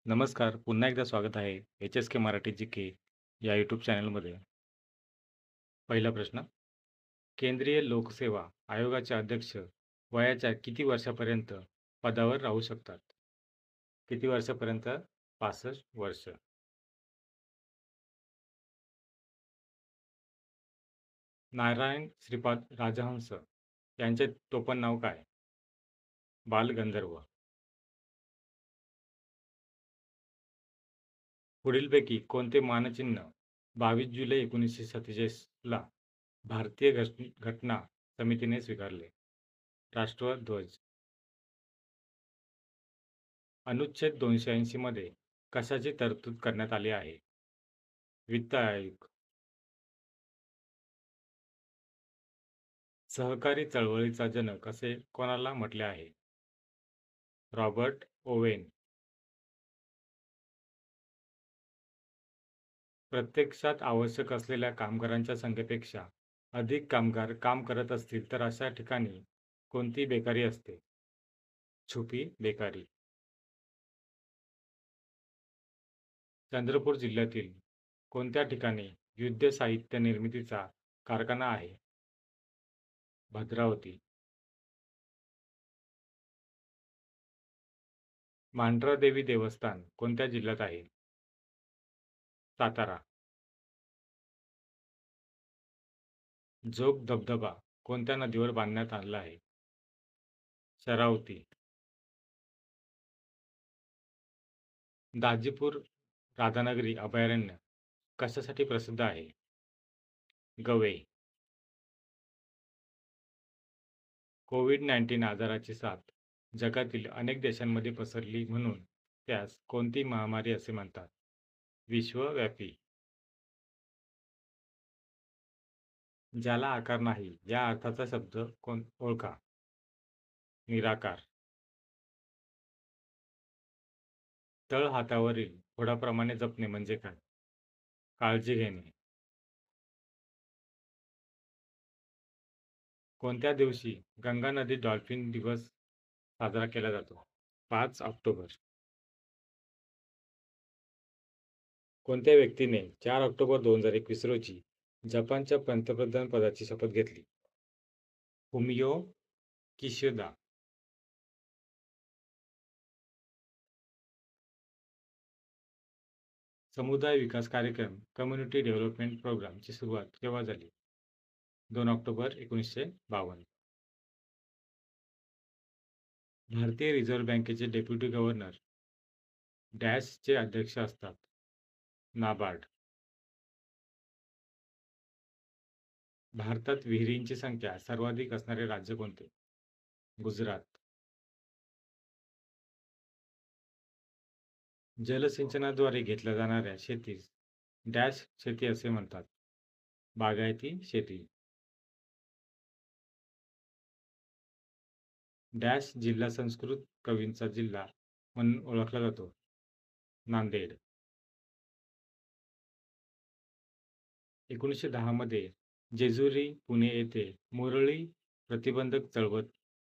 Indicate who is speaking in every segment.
Speaker 1: नमस्कार. पुन्हा एकदा स्वागत आहे HSK मराठी जी.के या यूट्यूब चॅनलमध्ये. पहिला प्रश्न. केंद्रीय लोकसेवा आयोगाचे अध्यक्ष वयाच्या किती वर्षापर्यंत पदावर राहू शकतात? किती वर्षापर्यंत? 65 वर्ष. नारायण श्रीपाद राजहंस यांचे टोपण नाव काय? बालगंधर्व. पुढीलपैकी कोणते मानचिन्ह 22 जुलै 1947 ला भारतीय घटना समितीने स्वीकारले? राष्ट्रध्वज. अनुच्छेद 280 मध्ये कशाची तरतूद करण्यात आली आहे? वित्त आयोग. सहकारी चळवळीचा जनक असे कोणाला म्हटले आहे? Robert Owen. प्रत्यक्षात आवश्यक असलेल्या कामगारांच्या संख्येपेक्षा अधिक कामगार काम करत असतील तर अशा ठिकाणी कोणती बेकारी असते? छुपी बेकारी. चंद्रपूर जिल्ह्यातील कोणत्या ठिकाणी युद्ध साहित्य निर्मितीचा कारखाना आहे? भद्रावती. मांढरादेवी देवस्थान कोणत्या जिल्ह्यात आहे? सातारा. जोग धबधबा कोणत्या नदीवर बांधण्यात आला आहे? शरावती. दाजीपूर राधानगरी अभयारण्य कशासाठी प्रसिद्ध आहे? गवे. कोविड-19 आजाराची साथ जगातील अनेक देशांमध्ये पसरली म्हणून त्यास कोणती महामारी असे म्हणतात? विश्वव्यापी. ज्याला आकार नाही या अर्थाचा शब्द ओळखा. निराकार. तळ हातावरील फोडाप्रमाणे जपणे म्हणजे काय? काळजी घेणे. कोणत्या दिवशी गंगा नदी डॉल्फिन दिवस साजरा केला जातो? 5 ऑक्टोबर. कोणत्या व्यक्तीने 4 ऑक्टोबर 2021 रोजी जपानच्या पंतप्रधान पदाची शपथ घेतली? Fumio Kishida. समुदाय विकास कार्यक्रम कम्युनिटी डेव्हलपमेंट प्रोग्रामची सुरुवात केव्हा झाली? 2 ऑक्टोबर 1952. भारतीय रिझर्व्ह बँकेचे डेप्युटी गव्हर्नर डॅशचे अध्यक्ष असतात? नाबार्ड. भारतात विहिरींची संख्या सर्वाधिक असणारे राज्य कोणते? गुजरात. जलसिंचनाद्वारे घेतल्या जाणाऱ्या शेतीस डॅश शेती असे म्हणतात? बागायती शेती. डॅश जिल्हा संस्कृत कवींचा जिल्हा म्हणून ओळखला जातो? नांदेड. 1910 मध्ये जेजुरी, पुणे येथे मुरळी प्रतिबंधक चळवळ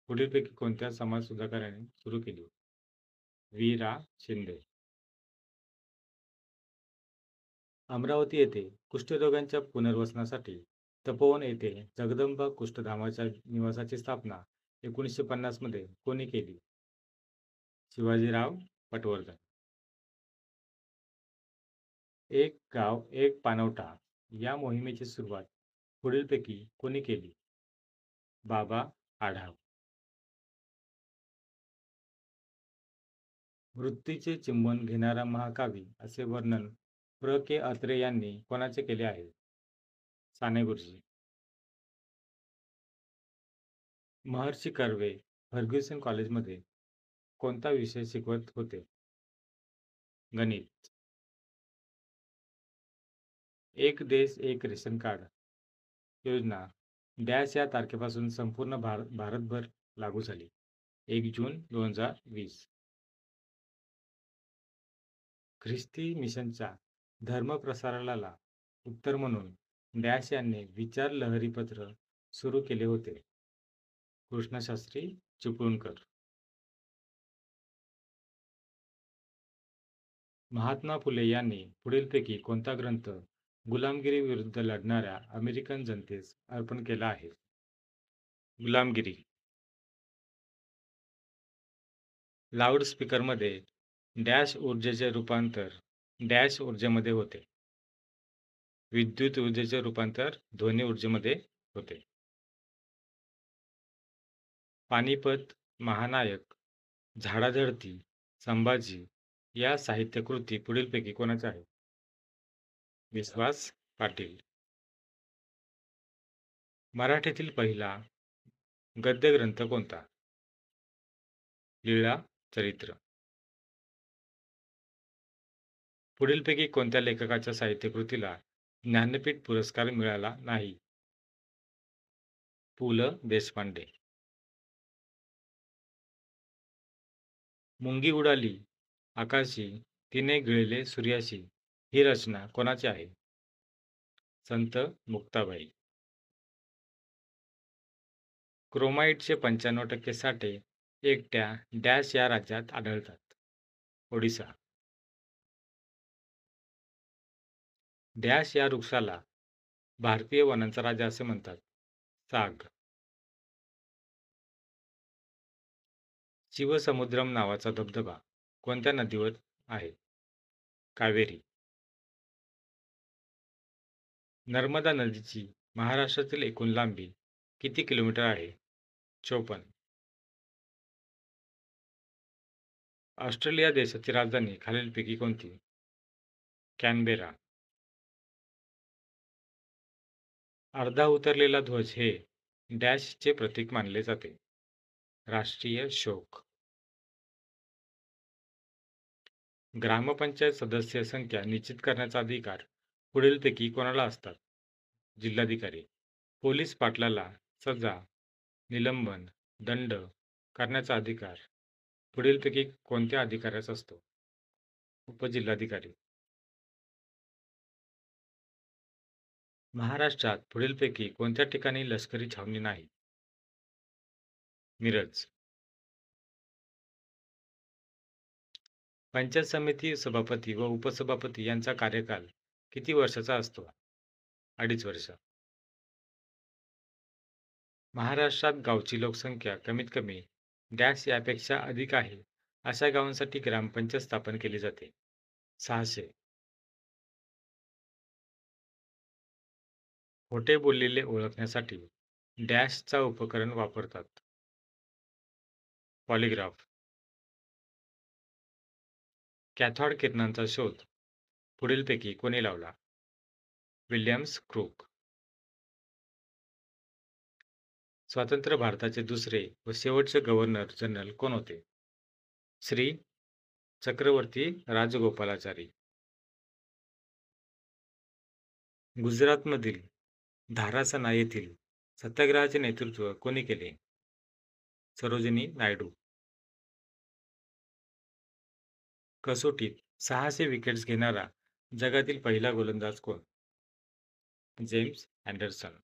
Speaker 1: पुढीलपैकी कोणत्या समाजसुधारकाने सुरू केली? वी. रा. शिंदे. अमरावती येथे कुष्ठरोग्यांच्या पुनर्वसनासाठी तपोवन येथे जगदंबा कुष्ठधामाच्या निवासाची स्थापना 1950 मध्ये कोणी केली? शिवाजीराव पटवर्धन. एक गाव एक पाणवठा या मोहिमेची सुरुवात पुढीलपैकी कोणी केली? बाबा आढाव. वृत्तीचे चुंबन घेणारा महाकावी असे वर्णन प्र. के. अत्रे यांनी कोणाचे केले आहे? साने गुरुजी. महर्षी कर्वे फर्ग्युसन कॉलेजमध्ये कोणता विषय शिकवत होते? गणित. एक देश एक रेशन कार्ड योजना डॅश या तारखेपासून संपूर्ण भारतभर लागू झाली? 1 जून 2020. ख्रिस्ती मिशनच्या धर्मप्रसाराला उत्तर म्हणून डॅश यांनी विचार लहरीपत्र सुरू केले होते? कृष्णशास्त्री चिपळूणकर. महात्मा फुले यांनी पुढीलपैकी कोणता ग्रंथ गुलामगिरी विरुद्ध लढणाऱ्या अमेरिकन जनतेस अर्पण केला आहे? गुलामगिरी. लाऊडस्पीकरमध्ये डॅश ऊर्जेचे रूपांतर डॅश ऊर्जेमध्ये होते. विद्युत ऊर्जेचे रूपांतर ध्वनी ऊर्जेमध्ये होते. पानिपत, महानायक, झाडाझडती, संभाजी या साहित्यकृती पुढीलपैकी कोणाच्या आहेत? विश्वास पाटील. मराठीतील पहिला गद्यग्रंथ कोणता? लीळा चरित्र. पुढीलपैकी कोणत्या लेखकाच्या साहित्यकृतीला ज्ञानपीठ पुरस्कार मिळाला नाही? पु ल देशपांडे. मुंगी उडाली आकाशी तिने गिळले सूर्याशी ही रचना कोणाची आहे? संत मुक्ताबाई. क्रोमाइटचे 95% साठे एकट्या डॅश या राज्यात आढळतात? ओडिसा. डॅश या वृक्षाला भारतीय वनांचा राजा असे म्हणतात? साग. शिवसमुद्रम नावाचा धबधबा कोणत्या नदीवर आहे? कावेरी. नर्मदा नदीची महाराष्ट्रातील एकूण लांबी किती किलोमीटर आहे? 54. ऑस्ट्रेलिया देशाची राजधानी खालीलपैकी कोणती? कॅनबेरा. अर्धा उतरलेला ध्वज हे डॅशचे प्रतीक मानले जाते? राष्ट्रीय शोक. ग्रामपंचायत सदस्य संख्या निश्चित करण्याचा अधिकार पुढीलपैकी कोणाला असतात? जिल्हाधिकारी. पोलीस पाटलाला सजा, निलंबन, दंड करण्याचा अधिकार पुढीलपैकी कोणत्या अधिकाऱ्यास असतो? उपजिल्हाधिकारी. महाराष्ट्रात पुढीलपैकी कोणत्या ठिकाणी लष्करी छावणी नाही? मिरज. पंचायत समिती सभापती व उपसभापती यांचा कार्यकाल किती वर्षाचा असतो? 2.5 वर्ष. महाराष्ट्रात गावची लोकसंख्या कमीत कमी डॅश यापेक्षा अधिक आहे अशा गावांसाठी ग्रामपंचायत स्थापन केली जाते? 600. खोटे बोललेले ओळखण्यासाठी डॅशचा उपकरण वापरतात? पॉलिग्राफ. कॅथॉड किरणांचा शोध पुढीलपैकी कोणी लावला? Williams crook. स्वतंत्र भारताचे दुसरे व शेवटचे गव्हर्नर जनरल कोण होते? श्री चक्रवर्ती राजगोपालाचारी. गुजरातमधील धारासना येथील सत्याग्रहाचे नेतृत्व कोणी केले? सरोजिनी नायडू. कसोटीत 600 विकेट्स घेणारा जगातील पहिला गोलंदाज कोण? James Anderson.